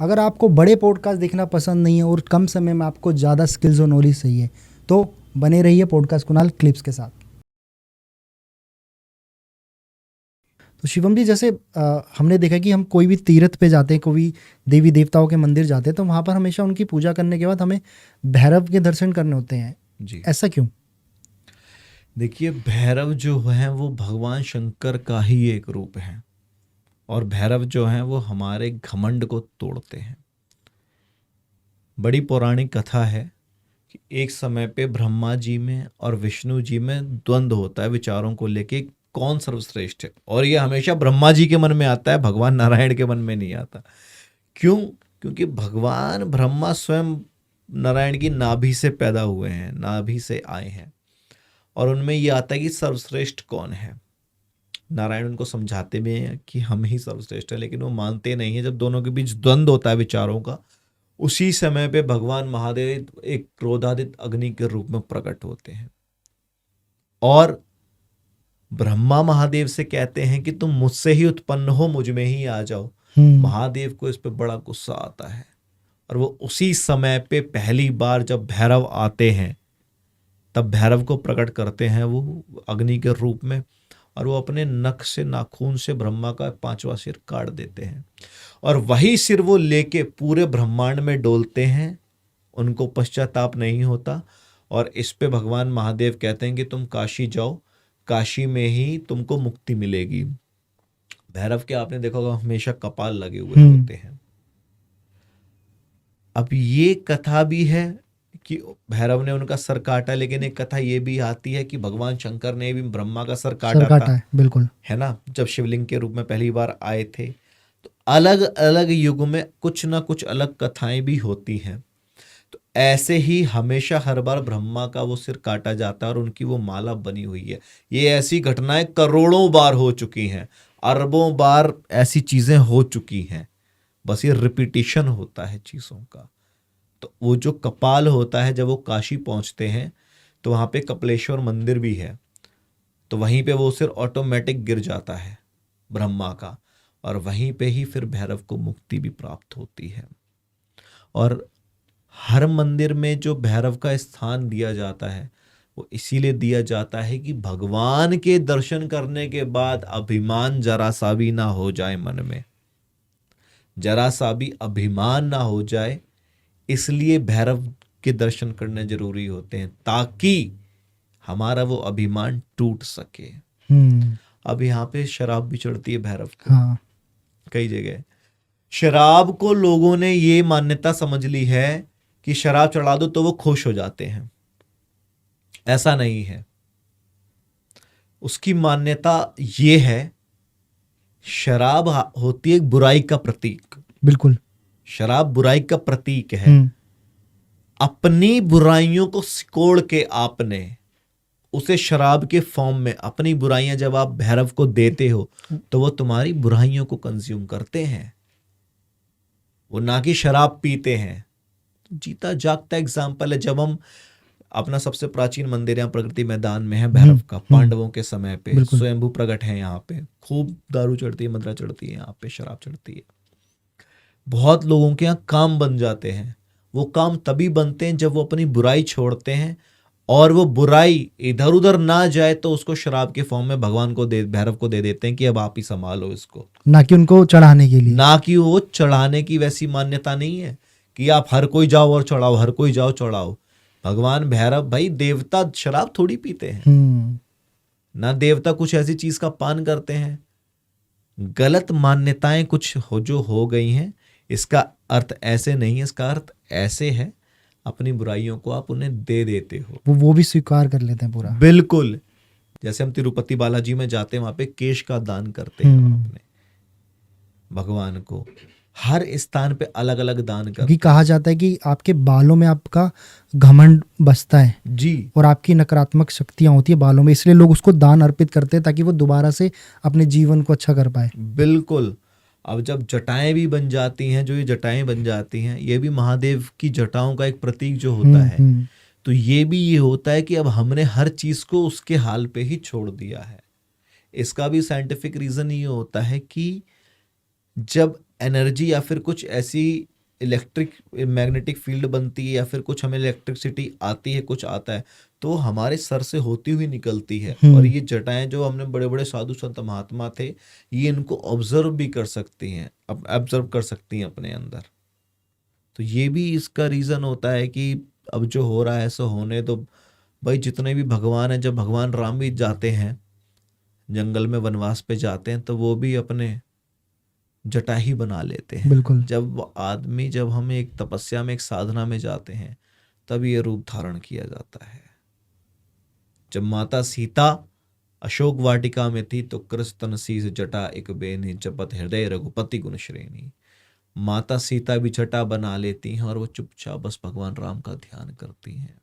अगर आपको बड़े पॉडकास्ट देखना पसंद नहीं है और कम समय में आपको ज़्यादा स्किल्स और नॉलेज चाहिए तो बने रहिए पॉडकास्ट कुणाल क्लिप्स के साथ। तो शिवम जी, जैसे हमने देखा कि हम कोई भी तीर्थ पे जाते हैं, कोई देवी देवताओं के मंदिर जाते हैं, तो वहाँ पर हमेशा उनकी पूजा करने के बाद हमें भैरव के दर्शन करने होते हैं। जी ऐसा क्यों? देखिए, भैरव जो है वो भगवान शंकर का ही एक रूप है, और भैरव जो है वो हमारे घमंड को तोड़ते हैं। बड़ी पौराणिक कथा है कि एक समय पे ब्रह्मा जी में और विष्णु जी में द्वंद्व होता है विचारों को लेके, कौन सर्वश्रेष्ठ है, और ये हमेशा ब्रह्मा जी के मन में आता है, भगवान नारायण के मन में नहीं आता। क्यों? क्योंकि भगवान ब्रह्मा स्वयं नारायण की नाभि से पैदा हुए हैं, नाभि से आए हैं, और उनमें ये आता है कि सर्वश्रेष्ठ कौन है। नारायण उनको समझाते भी हैं कि हम ही सर्वश्रेष्ठ है, लेकिन वो मानते नहीं है। जब दोनों के बीच द्वंद्व होता है विचारों का, उसी समय पे भगवान महादेव एक क्रोधादित अग्नि के रूप में प्रकट होते हैं और ब्रह्मा महादेव से कहते हैं कि तुम मुझसे ही उत्पन्न हो, मुझ में ही आ जाओ। महादेव को इस पे बड़ा गुस्सा आता है, और वो उसी समय पे पहली बार जब भैरव आते हैं तब भैरव को प्रकट करते हैं वो अग्नि के रूप में, और वो अपने नख से, नाखून से ब्रह्मा का 5वां सिर काट देते हैं, और वही सिर वो लेके पूरे ब्रह्मांड में डोलते हैं। उनको पश्चाताप नहीं होता, और इस पे भगवान महादेव कहते हैं कि तुम काशी जाओ, काशी में ही तुमको मुक्ति मिलेगी। भैरव के आपने देखा होगा हमेशा कपाल लगे हुए होते हैं। अब ये कथा भी है कि भैरव ने उनका सर काटा, लेकिन एक कथा ये भी आती है कि भगवान शंकर ने भी ब्रह्मा का सर काटा था, है, बिल्कुल है ना, जब शिवलिंग के रूप में पहली बार आए थे। तो अलग अलग युग में कुछ ना कुछ अलग कथाएं भी होती हैं। तो ऐसे ही हमेशा हर बार ब्रह्मा का वो सिर काटा जाता है और उनकी वो माला बनी हुई है। ये ऐसी घटनाएं करोड़ों बार हो चुकी हैं, अरबों बार ऐसी चीजें हो चुकी हैं, बस ये रिपीटिशन होता है चीजों का। तो वो जो कपाल होता है, जब वो काशी पहुंचते हैं तो वहां पे कपिलेश्वर मंदिर भी है, तो वहीं पे वो सिर ऑटोमेटिक गिर जाता है ब्रह्मा का, और वहीं पे ही फिर भैरव को मुक्ति भी प्राप्त होती है। और हर मंदिर में जो भैरव का स्थान दिया जाता है वो इसीलिए दिया जाता है कि भगवान के दर्शन करने के बाद अभिमान जरा सा भी ना हो जाए मन में, जरा सा भी अभिमान ना हो जाए, इसलिए भैरव के दर्शन करने जरूरी होते हैं, ताकि हमारा वो अभिमान टूट सके। अब यहाँ पे शराब भी चढ़ती है भैरव को। कई जगह शराब को लोगों ने ये मान्यता समझ ली है कि शराब चढ़ा दो तो वो खुश हो जाते हैं। ऐसा नहीं है। उसकी मान्यता ये है, शराब होती है एक बुराई का प्रतीक। बिल्कुल, शराब बुराई का प्रतीक है। अपनी बुराइयों को सिकोड़ के आपने उसे शराब के फॉर्म में, अपनी बुराइयां जब आप भैरव को देते हो तो वो तुम्हारी बुराइयों को कंज्यूम करते हैं, वो ना कि शराब पीते हैं। जीता जागता एग्जाम्पल है। जब हम अपना सबसे प्राचीन मंदिर यहाँ प्रगति मैदान में है भैरव का, पांडवों के समय पे स्वयंभू प्रकट है यहाँ पे, खूब दारू चढ़ती है, मदरा चढ़ती है, यहाँ पे शराब चढ़ती है। बहुत लोगों के यहाँ काम बन जाते हैं। वो काम तभी बनते हैं जब वो अपनी बुराई छोड़ते हैं, और वो बुराई इधर उधर ना जाए तो उसको शराब के फॉर्म में भगवान को भैरव को दे देते हैं कि अब आप ही संभालो इसको, ना कि उनको चढ़ाने के लिए। ना कि वो चढ़ाने की वैसी मान्यता नहीं है कि आप हर कोई जाओ और चढ़ाओ, हर कोई जाओ चढ़ाओ। भगवान भैरव भाई देवता शराब थोड़ी पीते हैं, ना देवता कुछ ऐसी चीज का पान करते हैं। गलत मान्यताएं कुछ जो हो गई हैं, इसका अर्थ ऐसे नहीं है, इसका अर्थ ऐसे है, अपनी बुराइयों को आप उन्हें दे देते हो, वो भी स्वीकार कर लेते हैं पूरा। बिल्कुल। जैसे हम तिरुपति बालाजी में जाते हैं, वहां पे केश का दान करते हैं अपने भगवान को। हर स्थान पे अलग अलग दान करते हैं। कहा जाता है कि आपके बालों में आपका घमंड बसता है जी, और आपकी नकारात्मक शक्तियां होती है बालों में, इसलिए लोग उसको दान अर्पित करते हैं ताकि वो दोबारा से अपने जीवन को अच्छा कर पाए। बिल्कुल। अब जब जटाएं भी बन जाती हैं, जो ये जटाएं बन जाती हैं, ये भी महादेव की जटाओं का एक प्रतीक जो होता है। तो ये भी ये होता है कि अब हमने हर चीज को उसके हाल पे ही छोड़ दिया है। इसका भी साइंटिफिक रीजन ये होता है कि जब एनर्जी या फिर कुछ ऐसी इलेक्ट्रिक मैग्नेटिक फील्ड बनती है या फिर कुछ हमें इलेक्ट्रिसिटी आती है, कुछ आता है, तो हमारे सर से होती हुई निकलती है। और ये जटाएं जो हमने बड़े बड़े साधु संत महात्मा थे, ये इनको ऑब्जर्व भी कर सकती हैं, ऑब्जर्व कर सकती हैं अपने अंदर। तो ये भी इसका रीज़न होता है कि अब जो हो रहा है सो होने दो भाई। जितने भी भगवान हैं, जब भगवान राम भी जाते हैं जंगल में वनवास पे जाते हैं, तो वो भी अपने जटा ही बना लेते हैं। बिल्कुल। जब हम एक तपस्या में, एक साधना में जाते हैं, तब ये रूप धारण किया जाता है। जब माता सीता अशोक वाटिका में थी तो कृस्तन शीस जटा एक बेनी, जपत हृदय रघुपति गुण श्रेणी। माता सीता भी जटा बना लेती हैं और वो चुपचाप बस भगवान राम का ध्यान करती हैं।